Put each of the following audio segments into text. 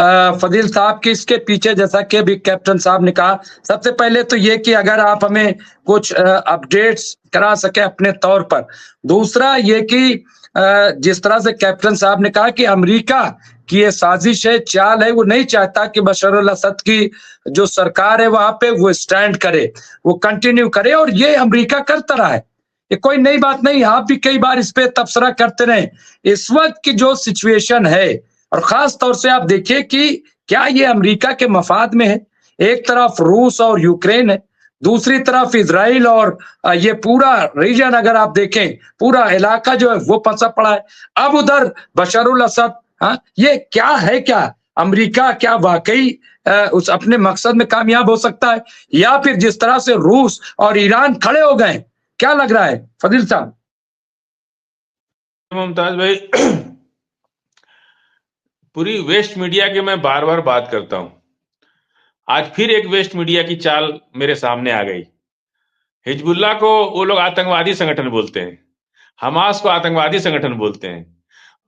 फजील साहब कि इसके पीछे जैसा कि अभी कैप्टन साहब ने कहा, सबसे पहले तो ये कि अगर आप हमें कुछ अपडेट्स करा सके अपने तौर पर। दूसरा ये कि जिस तरह से कैप्टन साहब ने कहा कि अमेरिका की ये साजिश है, चाल है, वो नहीं चाहता कि बशर अल असद की जो सरकार है वहां पे वो स्टैंड करे, वो कंटिन्यू करे, और ये अमेरिका करता रहा है। ये कोई नई बात नहीं, आप भी कई बार इस पे तबसरा करते रहे। इस वक्त की जो सिचुएशन है, और खास तौर से आप देखिए कि क्या ये अमेरिका के मफाद में है। एक तरफ रूस और यूक्रेन है, दूसरी तरफ इजराइल और ये पूरा रीजन अगर आप देखें, पूरा इलाका जो है वो फंसा पड़ा है। अब उधर बशरुल असद, हाँ, ये क्या है? क्या अमेरिका क्या वाकई उस अपने मकसद में कामयाब हो सकता है, या फिर जिस तरह से रूस और ईरान खड़े हो गए, क्या लग रहा है फजील साहब? मुमताज भाई, पूरी वेस्ट मीडिया की मैं बार बार बात करता हूं। आज फिर एक वेस्ट मीडिया की चाल मेरे सामने आ गई। हिजबुल्लाह को वो लोग आतंकवादी संगठन बोलते हैं, हमास को आतंकवादी संगठन बोलते हैं,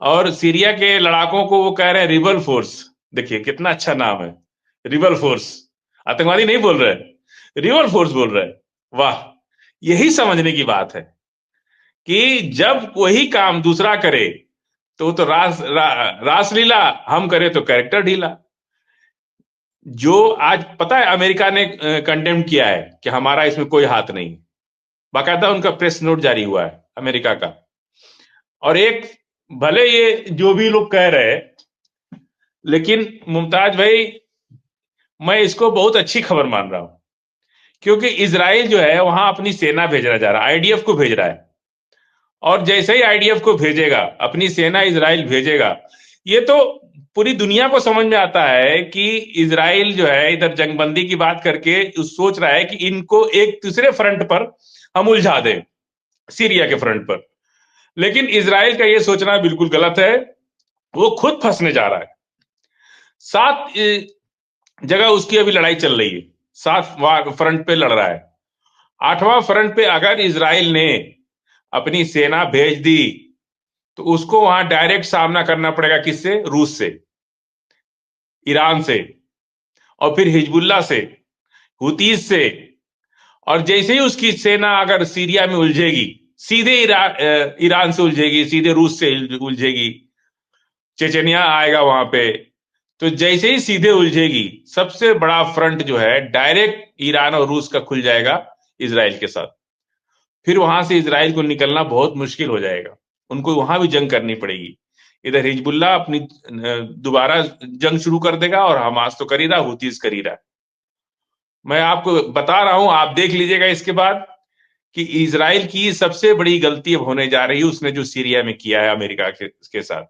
और सीरिया के लड़ाकों को वो कह रहे हैं रिबल फोर्स। देखिए कितना अच्छा नाम है, रिबल फोर्स। आतंकवादी नहीं बोल रहे, रिबल फोर्स बोल रहे। वाह, यही समझने की बात है कि जब वही काम दूसरा करे तो रासलीला, हम करे तो कैरेक्टर ढीला। जो आज पता है अमेरिका ने कंडेम किया है कि हमारा इसमें कोई हाथ नहीं, बाकायदा उनका प्रेस नोट जारी हुआ है अमेरिका का। और एक, भले ये जो भी लोग कह रहे हैं, लेकिन मुमताज भाई मैं इसको बहुत अच्छी खबर मान रहा हूं, क्योंकि इजराइल जो है वहां अपनी सेना भेजना जा रहा है, आईडीएफ को भेज रहा है। और जैसे ही आईडीएफ को भेजेगा, अपनी सेना इजराइल भेजेगा, ये तो पूरी दुनिया को समझ में आता है कि इजराइल जो है इधर जंगबंदी की बात करके सोच रहा है कि इनको एक दूसरे फ्रंट पर हम उलझा दें, सीरिया के फ्रंट पर। लेकिन इजराइल का ये सोचना बिल्कुल गलत है, वो खुद फंसने जा रहा है। 7 जगह उसकी अभी लड़ाई चल रही है, 7 फ्रंट पे लड़ रहा है। 8वां फ्रंट पे अगर इजराइल ने अपनी सेना भेज दी तो उसको वहां डायरेक्ट सामना करना पड़ेगा, किससे? रूस से, ईरान से, और फिर हिजबुल्लाह से, हुतीज से। और जैसे ही उसकी सेना अगर सीरिया में उलझेगी, सीधे ईरान से उलझेगी, सीधे रूस से उलझेगी, चेचनिया आएगा वहां पे। तो जैसे ही सीधे उलझेगी, सबसे बड़ा फ्रंट जो है डायरेक्ट ईरान और रूस का खुल जाएगा इजराइल के साथ। फिर वहां से इजराइल को निकलना बहुत मुश्किल हो जाएगा, उनको वहां भी जंग करनी पड़ेगी। इधर हिजबुल्लाह अपनी दोबारा जंग शुरू कर देगा, और हमास तो कर ही रहा, हुतीज कर ही रहा। मैं आपको बता रहा हूं, आप देख लीजिएगा इसके बाद कि इजराइल की सबसे बड़ी गलती अब होने जा रही है, उसने जो सीरिया में किया है अमेरिका के साथ।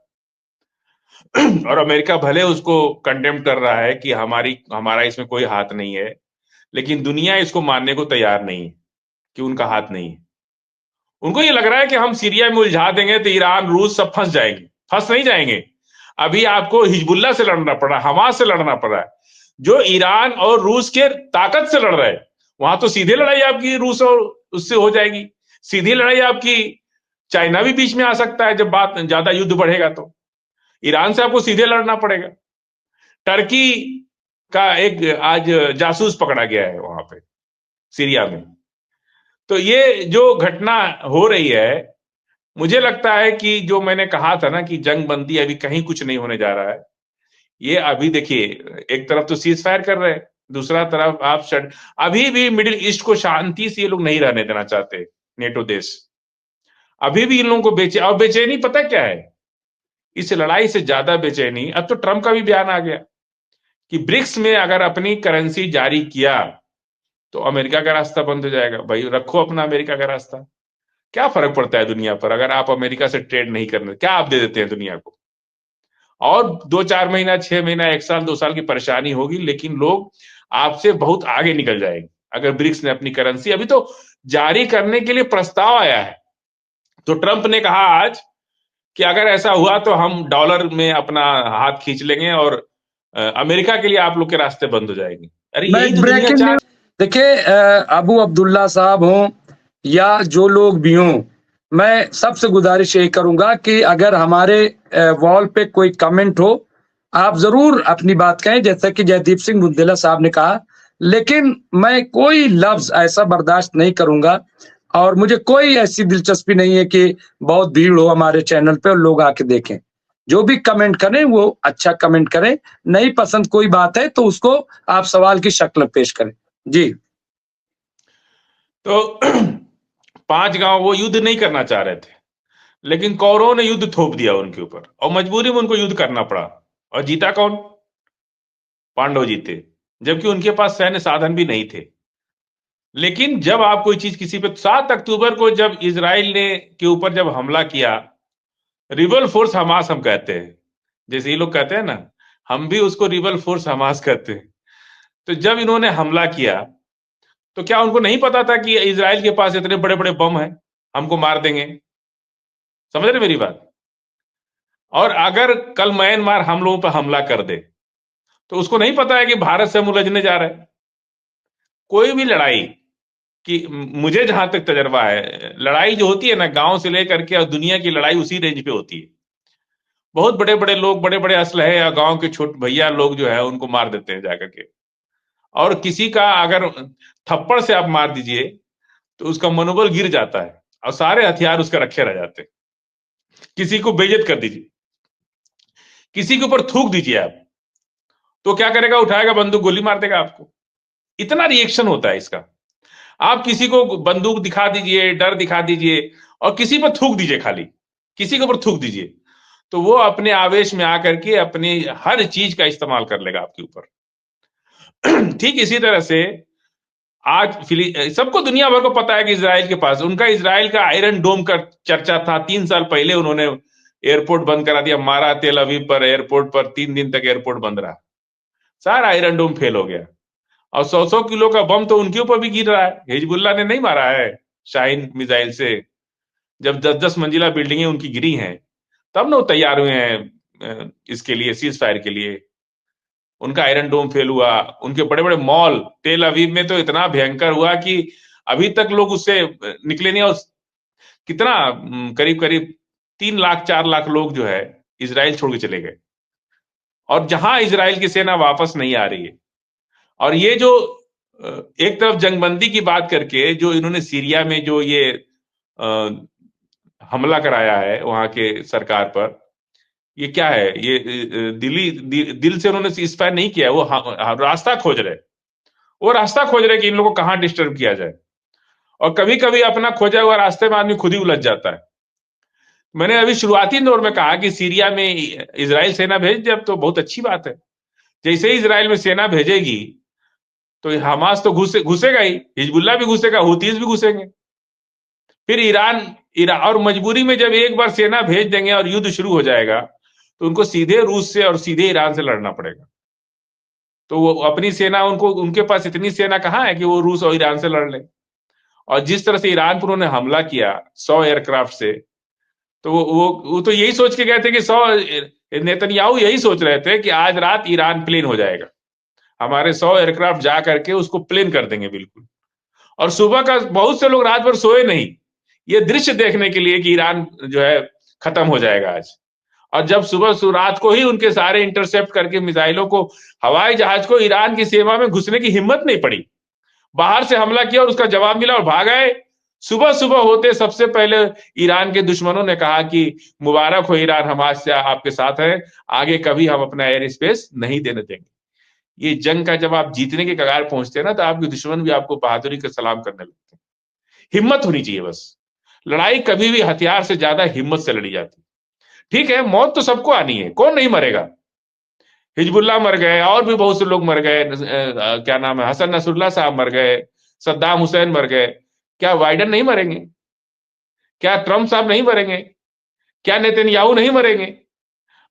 और अमेरिका भले उसको कंडेम कर रहा है कि हमारा इसमें कोई हाथ नहीं है, लेकिन दुनिया इसको मानने को तैयार नहीं है कि उनका हाथ नहीं है। उनको ये लग रहा है कि हम सीरिया में उलझा देंगे तो ईरान, रूस सब फंस जाएंगे। फंस नहीं जाएंगे। अभी आपको हिजबुल्लाह से लड़ना पड़ रहा है, हमास से लड़ना पड़ रहा है, जो ईरान और रूस के ताकत से लड़ रहे हैं। वहां तो सीधे लड़ाई आपकी रूस और उससे हो जाएगी, सीधी लड़ाई आपकी चाइना भी बीच में आ सकता है, जब बात ज्यादा युद्ध बढ़ेगा तो ईरान से आपको सीधे लड़ना पड़ेगा। टर्की का एक आज जासूस पकड़ा गया है वहां पे सीरिया में। तो ये जो घटना हो रही है, मुझे लगता है कि जो मैंने कहा था ना कि जंग बंदी अभी कहीं कुछ नहीं होने जा रहा है। ये अभी देखिए, एक तरफ तो सीज फायर कर रहे हैं, दूसरा तरफ आप अभी भी मिडिल ईस्ट को शांति से ये लोग नहीं रहने देना चाहते, नेटो देश। अभी भी इन लोगों को और बेचैनी पता क्या है? इस लड़ाई से ज्यादा बेचैनी, अब तो ट्रंप का भी बयान आ गया कि ब्रिक्स में अगर अपनी करेंसी जारी किया तो अमेरिका का रास्ता बंद हो जाएगा। भाई रखो अपना अमेरिका का रास्ता, क्या फर्क पड़ता है दुनिया पर? अगर आप अमेरिका से ट्रेड नहीं करने, क्या आप दे देते हैं दुनिया को? और 2-4 महीना, 6 महीना, 1 साल, 2 साल की परेशानी होगी, लेकिन लोग आपसे बहुत आगे निकल जाएंगे अगर ब्रिक्स ने अपनी करेंसी, अभी तो जारी करने के लिए प्रस्ताव आया है। तो ट्रंप ने कहा आज कि अगर ऐसा हुआ तो हम डॉलर में अपना हाथ खींच लेंगे और अमेरिका के लिए आप लोग के रास्ते बंद हो जाएंगे। अरे यही तो दुनिया चाह। देखिए, अबू अब्दुल्ला साहब हों या जो लोग भी हों, मैं सबसे गुजारिश यही करूंगा कि अगर हमारे वॉल पे कोई कमेंट हो आप जरूर अपनी बात कहें, जैसा कि जयदीप सिंह बुंदेला साहब ने कहा, लेकिन मैं कोई लफ्ज ऐसा बर्दाश्त नहीं करूंगा और मुझे कोई ऐसी दिलचस्पी नहीं है कि बहुत भीड़ हो हमारे चैनल पे और लोग आके देखें। जो भी कमेंट करें वो अच्छा कमेंट करें, नहीं पसंद कोई बात है तो उसको आप सवाल की शक्ल पेश करें। जी। तो 5 गांव वो युद्ध नहीं करना चाह रहे थे, लेकिन कौरवों ने युद्ध थोप दिया उनके ऊपर और मजबूरी में उनको युद्ध करना पड़ा। और जीता कौन? पांडव जीते, जबकि उनके पास सैन्य साधन भी नहीं थे। लेकिन जब आप कोई चीज किसी पे 7 अक्टूबर को जब इजराइल ने के ऊपर जब हमला किया, रिबल फोर्स हमास हम कहते हैं, जैसे ये लोग कहते हैं ना, हम भी उसको रिबल फोर्स हमास कहते हैं। तो जब इन्होंने हमला किया तो क्या उनको नहीं पता था कि इजराइल के पास इतने बड़े बड़े बम हैं, हमको मार देंगे? समझ रहे मेरी बात? और अगर कल म्यांमार हम लोगों पर हमला कर दे तो उसको नहीं पता है कि भारत से हम उलझने जा रहे हैं। कोई भी लड़ाई कि मुझे जहां तक तजर्बा है, लड़ाई जो होती है ना, गांव से लेकर के और दुनिया की लड़ाई उसी रेंज पे होती है। बहुत बड़े बड़े लोग, बड़े बड़े असलहे या गांव के छोटे भैया लोग जो है उनको मार देते हैं जाकर के। और किसी का अगर थप्पड़ से आप मार दीजिए तो उसका मनोबल गिर जाता है और सारे हथियार उसका रखे रह जाते हैं। किसी को बेइज्जत कर दीजिए, किसी के ऊपर थूक दीजिए आप, तो क्या करेगा? उठाएगा बंदूक, गोली मार देगा आपको। इतना रिएक्शन होता है इसका। आप किसी को बंदूक दिखा दीजिए, डर दिखा दीजिए और किसी पर थूक दीजिए, खाली किसी के ऊपर थूक दीजिए, तो वो अपने आवेश में आकर के अपनी हर चीज का इस्तेमाल कर लेगा आपके ऊपर। ठीक इसी तरह से आज सबको दुनिया भर को पता है कि इजराइल के पास, उनका इजराइल का आयरन डोम का चर्चा था। 3 साल पहले उन्होंने एयरपोर्ट बंद करा दिया, मारा तेल अवीव पर एयरपोर्ट पर, 3 दिन तक एयरपोर्ट बंद रहा, सारा आयरन डोम फेल हो गया। और 100-100 किलो का बम तो उनके ऊपर भी गिर रहा है। हिजबुल्लाह ने नहीं मारा है शाहीन मिसाइल से? जब 10-10 मंजिला बिल्डिंगें उनकी गिरी हैं, तब ना वो तैयार हुए हैं इसके लिए, सीज फायर के लिए। उनका आयरन डोम फेल हुआ, उनके बड़े बड़े मॉल तेल अवीव में तो इतना भयंकर हुआ कि अभी तक लोग उससे निकले नहीं। और कितना करीब करीब 3 लाख 4 लाख लोग जो है इसराइल छोड़ के चले गए, और जहां इसराइल की सेना वापस नहीं आ रही है। और ये जो एक तरफ जंगबंदी की बात करके जो इन्होंने सीरिया में जो ये हमला कराया है वहां के सरकार पर, ये क्या है? ये दिल से उन्होंने इंस्पायर नहीं किया, वो रास्ता खोज रहे, वो रास्ता खोज रहे कि इन लोगों को कहां डिस्टर्ब किया जाए। और कभी कभी अपना खोजा हुआ रास्ते में आदमी खुद ही उलझ जाता है। मैंने अभी शुरुआती दौर में कहा कि सीरिया में इजराइल सेना भेज दे, अब तो बहुत अच्छी बात है। जैसे ही इजराइल में सेना भेजेगी तो हमास तो घुसेगा ही, हिजबुल्लाह भी घुसेगा, हुतीज भी घुसेंगे, फिर ईरान और मजबूरी में जब एक बार सेना भेज देंगे और युद्ध शुरू हो जाएगा तो उनको सीधे रूस से और सीधे ईरान से लड़ना पड़ेगा। तो वो अपनी सेना, उनको उनके पास इतनी सेना कहां है कि वो रूस और ईरान से लड़ ले। और जिस तरह से ईरान पर उन्होंने हमला किया 100 एयरक्राफ्ट से, तो वो तो यही सोच के गए थे कि 100, नेतन्याहू यही सोच रहे थे कि आज रात ईरान प्लेन हो जाएगा, हमारे 100 एयरक्राफ्ट जा करके उसको प्लेन कर देंगे बिल्कुल। और सुबह का बहुत से लोग रात भर सोए नहीं, ये दृश्य देखने के लिए कि ईरान जो है खत्म हो जाएगा आज। और जब सुबह रात को ही उनके सारे इंटरसेप्ट करके मिसाइलों को, हवाई जहाज को ईरान की सीमा में घुसने की हिम्मत नहीं पड़ी, बाहर से हमला किया और उसका जवाब मिला और भाग आए। सुबह सुबह होते सबसे पहले ईरान के दुश्मनों ने कहा कि मुबारक हो ईरान, हमारे से आपके साथ है, आगे कभी हम अपना एयर स्पेस नहीं देने देंगे। ये जंग का जब आप जीतने के कगार पहुंचते हैं ना, तो आपके दुश्मन भी आपको बहादुरी का सलाम करने लगते हैं। हिम्मत होनी चाहिए बस। लड़ाई कभी भी हथियार से ज्यादा हिम्मत से लड़ी जाती। ठीक है, मौत तो सबको आनी है, कौन नहीं मरेगा? हिजबुल्लाह मर गए और भी बहुत से लोग मर गए, क्या नाम है, हसन नसरुल्लाह साहब मर गए, सद्दाम हुसैन मर गए। क्या बाइडन नहीं मरेंगे? क्या ट्रंप साहब नहीं मरेंगे? क्या नेतन्याहू नहीं मरेंगे?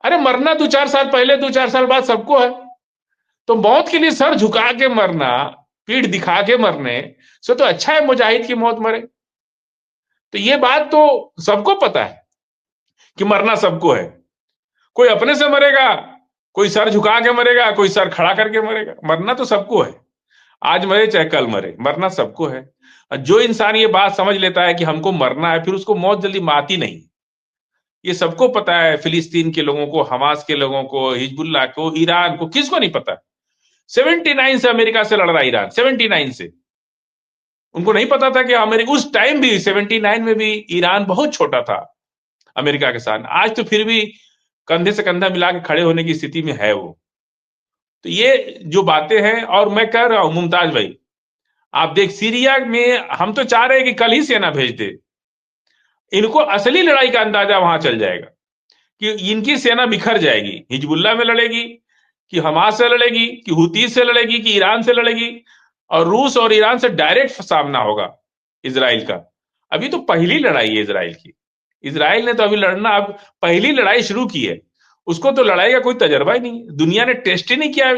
अरे मरना 2-4 साल पहले, 2-4 साल बाद सबको है। तो मौत के लिए सर झुका के मरना, पीठ दिखा के मरने से तो अच्छा है मुजाहिद की मौत मरे। तो ये बात तो सबको पता है कि मरना सबको है। कोई अपने से मरेगा, कोई सर झुका के मरेगा, कोई सर खड़ा करके मरेगा, मरना तो सबको है। आज मरे चाहे कल मरे, मरना सबको है। जो इंसान ये बात समझ लेता है कि हमको मरना है, फिर उसको मौत जल्दी माती नहीं। ये सबको पता है, फिलिस्तीन के लोगों को, हमास के लोगों को, हिजबुल्लाह को, ईरान को, किसको नहीं पता? 79 से अमेरिका से लड़ रहा है ईरान, 79 से। उनको नहीं पता था कि अमेरिका उस टाइम भी 79 में भी ईरान बहुत छोटा था अमेरिका के साथ। आज तो फिर भी कंधे से कंधा मिला के खड़े होने की स्थिति में है वो। तो ये जो बातें हैं, और मैं कह रहा हूं मुमताज भाई, आप देख सीरिया में हम तो चाह रहे हैं कि कल ही सेना भेज दे। इनको असली लड़ाई का अंदाजा वहां चल जाएगा कि इनकी सेना बिखर जाएगी, हिजबुल्लाह में लड़ेगी कि हमास से लड़ेगी कि हुती से लड़ेगी कि ईरान से लड़ेगी, और रूस और ईरान से डायरेक्ट सामना होगा इजराइल का। अभी तो पहली लड़ाई है इजराइल की। इजराइल ने तो अभी लड़ना, अब पहली लड़ाई शुरू की है। उसको तो लड़ाई का कोई तजर्बा ही नहीं, दुनिया ने टेस्ट ही नहीं किया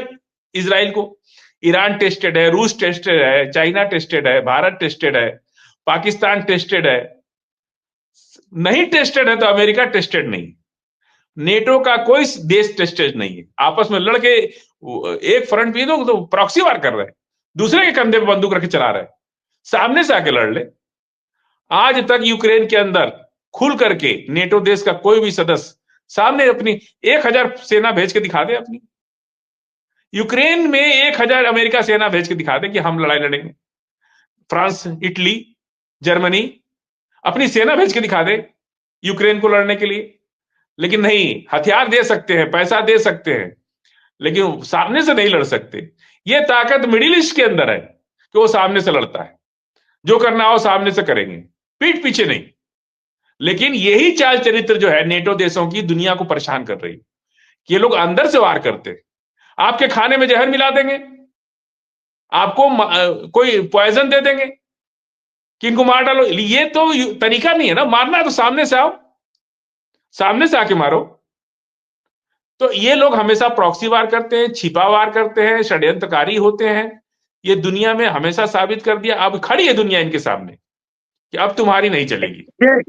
इजराइल को। ईरान टेस्टेड है, रूस टेस्टेड है, चाइना टेस्टेड है, भारत टेस्टेड है, पाकिस्तान टेस्टेड है। नहीं टेस्टेड है तो अमेरिका टेस्टेड नहीं, नेटो का कोई देश टेस्टेड नहीं है। आपस में लड़के एक फ्रंट पे तो प्रॉक्सी वार कर रहे हैं, दूसरे के कंधे पे बंदूक रख चला रहे हैं, सामने से आके लड़ ले। आज तक यूक्रेन के अंदर खुल करके नेटो देश का कोई भी सदस्य सामने अपनी 1000 सेना भेज के दिखा दे अपनी। यूक्रेन में 1000 अमेरिका सेना भेज के दिखा दे कि हम लड़ाई लड़ेंगे। फ्रांस, इटली, जर्मनी अपनी सेना भेज के दिखा दे यूक्रेन को लड़ने के लिए। लेकिन नहीं, हथियार दे सकते हैं, पैसा दे सकते हैं, लेकिन सामने से नहीं लड़ सकते। ये ताकत मिडिल ईस्ट के अंदर है कि वो सामने से लड़ता है, जो करना हो सामने से करेंगे, पीठ पीछे नहीं। लेकिन यही चाल चरित्र जो है नेटो देशों की, दुनिया को परेशान कर रही है कि ये लोग अंदर से वार करते हैं। आपके खाने में जहर मिला देंगे, आपको कोई पॉइजन दे देंगे कि इनको मार डालो। ये तो तरीका नहीं है ना, मारना है तो सामने से आओ, सामने से आके मारो। तो ये लोग हमेशा प्रॉक्सी वार करते हैं, छिपा वार करते हैं, षड्यंत्रकारी होते हैं। ये दुनिया में हमेशा साबित कर दिया। अब खड़ी है दुनिया इनके सामने कि अब तुम्हारी नहीं चलेगी। ये